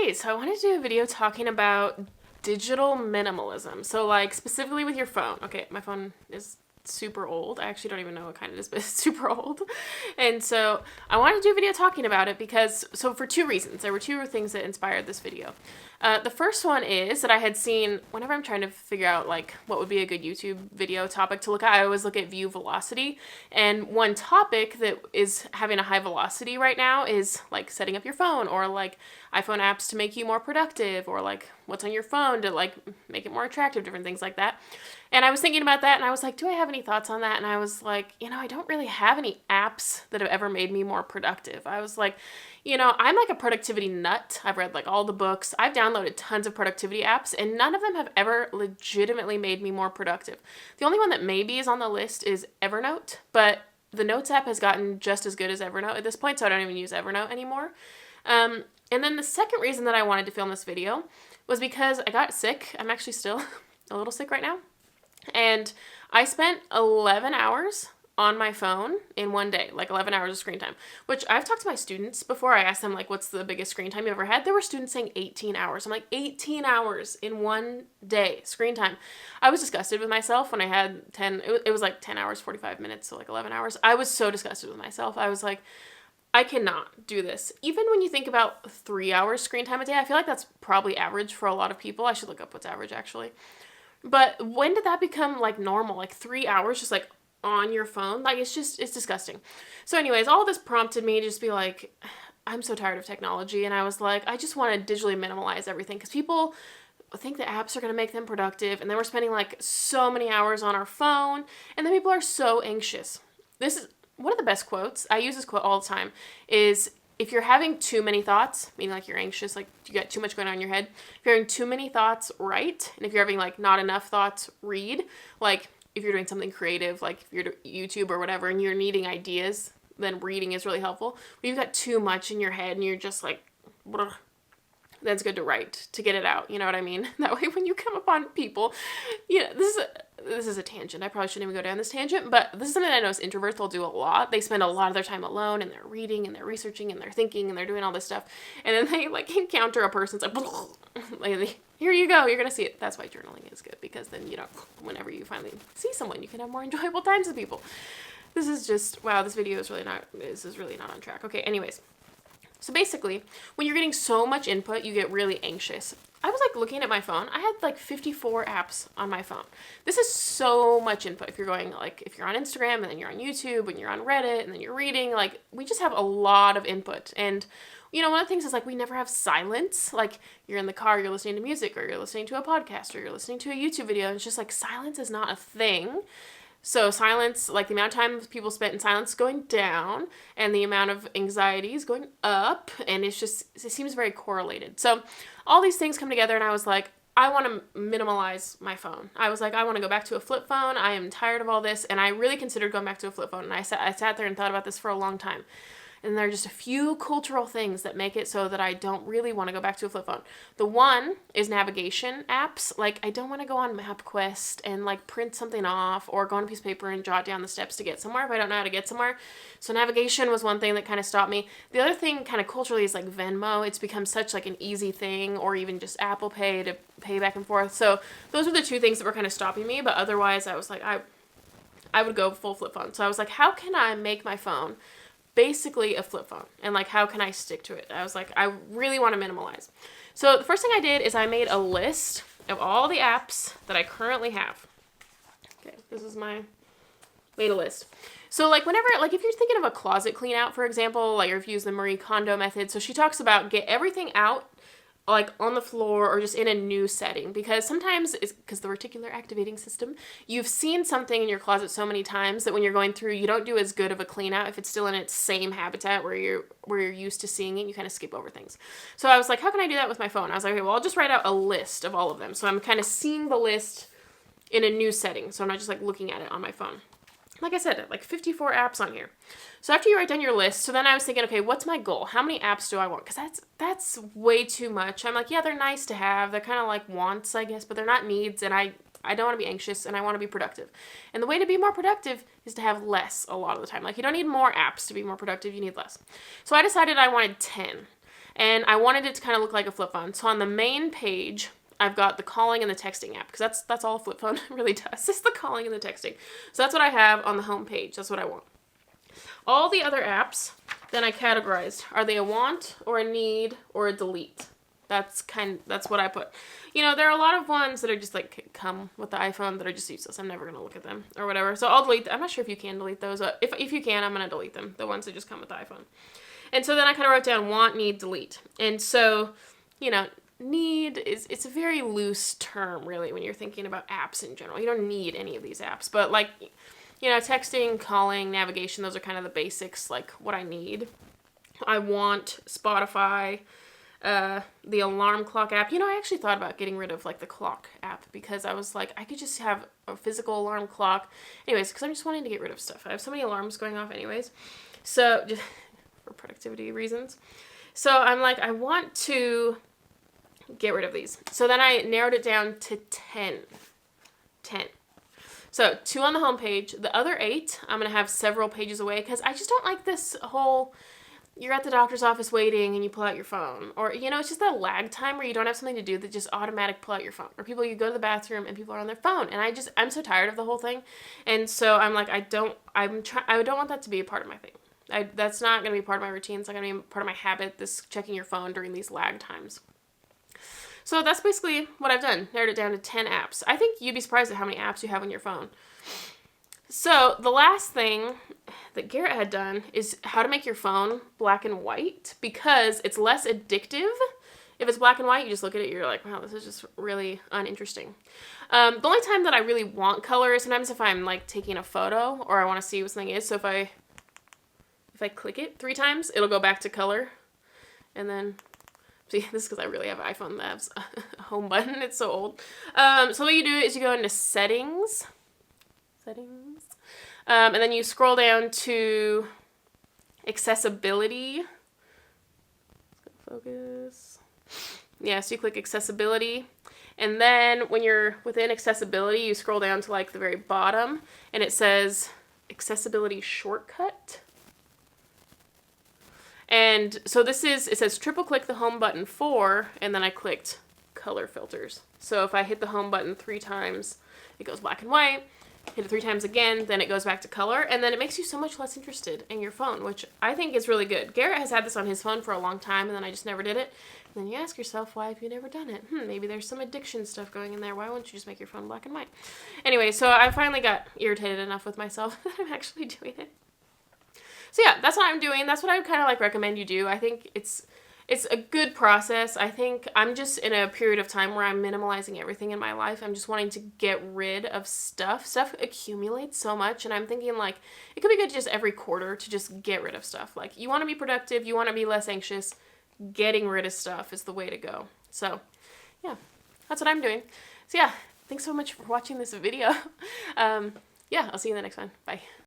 Alright, so I wanted to do a video talking about digital minimalism. So like specifically with your phone. Okay, my phone is super old. I actually don't even know what kind it is, but it's super old. And so I wanted to do a video talking about it because, for two reasons. There were two things that inspired this video. The first one is that I had seen, whenever I'm trying to figure out like what would be a good YouTube video topic to look at, I always look at view velocity. And one topic that is having a high velocity right now is like setting up your phone, or like iPhone apps to make you more productive, or like what's on your phone to like make it more attractive, different things like that. And I was thinking about that and I was like, do I have any thoughts on that? And I was like, I don't really have any apps that have ever made me more productive. I was like, I'm like a productivity nut. I've read like all the books. I've downloaded tons of productivity apps and none of them have ever legitimately made me more productive. The only one that maybe is on the list is Evernote, but the Notes app has gotten just as good as Evernote at this point, so I don't even use Evernote anymore. And then the second reason that I wanted to film this video was because I got sick. I'm actually still a little sick right now. And I spent 11 hours on my phone in one day, like 11 hours of screen time, which I've talked to my students before. I asked them like, what's the biggest screen time you ever had? There were students saying 18 hours. I'm like, 18 hours in one day screen time. I was disgusted with myself when I had 10, it was like 10 hours, 45 minutes, so like 11 hours. I was so disgusted with myself. I was like, I cannot do this. Even when you think about 3 hours screen time a day, I feel like that's probably average for a lot of people. I should look up what's average actually. But when did that become like normal? Like 3 hours just like on your phone? Like it's disgusting. So anyways, all this prompted me to just be like, I'm so tired of technology. And I was like, I just want to digitally minimalize everything because people think that apps are going to make them productive. And then we're spending like so many hours on our phone. And then people are so anxious. This is one of the best quotes. I use this quote all the time is, if you're having too many thoughts, meaning like you're anxious, like you got too much going on in your head, if you're having too many thoughts, write. And if you're having like not enough thoughts, read. Like if you're doing something creative, like if you're YouTube or whatever, and you're needing ideas, then reading is really helpful. But you've got too much in your head and you're just like, bleh, then it's good to write to get it out. You know what I mean? That way when you come upon people, this is a tangent. I probably shouldn't even go down this tangent, but this is something that I notice introverts will do a lot. They spend a lot of their time alone and they're reading and they're researching and they're thinking and they're doing all this stuff. And then they like encounter a person. It's like, here you go. You're going to see it. That's why journaling is good, because then, whenever you finally see someone, you can have more enjoyable times with people. This is just, wow, this is really not on track. Okay. Anyways. So basically, when you're getting so much input, you get really anxious. I was like looking at my phone. I had like 54 apps on my phone. This is so much input. If you're on Instagram and then you're on YouTube and you're on Reddit and then you're reading, like we just have a lot of input. And one of the things is like we never have silence. Like you're in the car, you're listening to music, or you're listening to a podcast, or you're listening to a YouTube video. And it's just like silence is not a thing. So silence, like the amount of time people spent in silence is going down and the amount of anxiety is going up, and it seems very correlated. So all these things come together and I was like, I want to minimalize my phone. I was like, I want to go back to a flip phone. I am tired of all this. And I really considered going back to a flip phone. And I sat there and thought about this for a long time. And there are just a few cultural things that make it so that I don't really want to go back to a flip phone. The one is navigation apps. Like, I don't want to go on MapQuest and, like, print something off or go on a piece of paper and jot down the steps to get somewhere if I don't know how to get somewhere. So navigation was one thing that kind of stopped me. The other thing kind of culturally is, like, Venmo. It's become such, like, an easy thing, or even just Apple Pay to pay back and forth. So those were the two things that were kind of stopping me. But otherwise, I was like, I would go full flip phone. So I was like, how can I make my phone basically a flip phone, and like how can I stick to it? I was like, I really want to minimalize. So the first thing I did is I made a list of all the apps that I currently have. Okay, made a list. So like whenever, like if you're thinking of a closet clean out, for example, like if you use the Marie Kondo method, so she talks about get everything out like on the floor or just in a new setting, because sometimes it's because the reticular activating system, you've seen something in your closet so many times that when you're going through, you don't do as good of a clean out if it's still in its same habitat where you're used to seeing it. You kind of skip over things. So I was like, how can I do that with my phone? I was like, okay, well, I'll just write out a list of all of them. So I'm kind of seeing the list in a new setting. So I'm not just like looking at it on my phone. Like I said, like 54 apps on here. So after you write down your list, so then I was thinking, okay, what's my goal? How many apps do I want? Because that's way too much. I'm like, yeah, they're nice to have. They're kind of like wants, I guess, but they're not needs. And I don't want to be anxious and I want to be productive. And the way to be more productive is to have less a lot of the time. Like you don't need more apps to be more productive. You need less. So I decided I wanted 10. and I wanted it to kind of look like a flip phone. So on the main page, I've got the calling and the texting app, because that's all a flip phone really does, is the calling and the texting. So that's what I have on the home page. That's what I want. All the other apps, then I categorized. Are they a want or a need or a delete? That's what I put. You know, there are a lot of ones that are just like come with the iPhone that are just useless. I'm never going to look at them or whatever. So I'll delete them. I'm not sure if you can delete those. If you can, I'm going to delete them. The ones that just come with the iPhone. And so then I kind of wrote down want, need, delete. And so, you know, need it's a very loose term really when you're thinking about apps in general. You don't need any of these apps, but like, you know, texting, calling, navigation, those are kind of the basics, like what I need. I want Spotify, the alarm clock app. You know, I actually thought about getting rid of like the clock app, because I was like, I could just have a physical alarm clock. Anyways, because I'm just wanting to get rid of stuff. I have so many alarms going off anyways. So just for productivity reasons. So I'm like, I want to get rid of these. So then I narrowed it down to 10. So 2 on the home page. The other 8, I'm going to have several pages away, because I just don't like this whole, you're at the doctor's office waiting and you pull out your phone. Or, you know, it's just that lag time where you don't have something to do that just automatic pull out your phone. Or people, you go to the bathroom and people are on their phone. And I'm so tired of the whole thing. And so I'm like, I don't want that to be a part of my thing. That's not going to be part of my routine. It's not going to be part of my habit, this checking your phone during these lag times. So that's basically what I've done. Narrowed it down to 10 apps. I think you'd be surprised at how many apps you have on your phone. So the last thing that Garrett had done is how to make your phone black and white, because it's less addictive. If it's black and white, you just look at it, you're like, wow, this is just really uninteresting. The only time that I really want color is sometimes if I'm like taking a photo or I want to see what something is. So if I click it 3 times, it'll go back to color. And then, see, this is because I really have an iPhone that has a home button. It's so old. So what you do is you go into settings. And then you scroll down to accessibility. Focus. Yeah, so you click accessibility. And then when you're within accessibility, you scroll down to like the very bottom and it says accessibility shortcut. And so it says triple click the home button for, and then I clicked color filters. So if I hit the home button 3 times, it goes black and white. Hit it 3 times again, then it goes back to color, and then it makes you so much less interested in your phone, which I think is really good. Garrett has had this on his phone for a long time, and then I just never did it. And then you ask yourself, why have you never done it? Maybe there's some addiction stuff going in there. Why wouldn't you just make your phone black and white? Anyway, so I finally got irritated enough with myself that I'm actually doing it. So yeah, that's what I'm doing. That's what I would kind of like recommend you do. I think it's a good process. I think I'm just in a period of time where I'm minimalizing everything in my life. I'm just wanting to get rid of stuff. Stuff accumulates so much, and I'm thinking like it could be good just every quarter to just get rid of stuff. Like you want to be productive, you want to be less anxious, getting rid of stuff is the way to go. So yeah, that's what I'm doing. So yeah, thanks so much for watching this video. Yeah, I'll see you in the next one. Bye.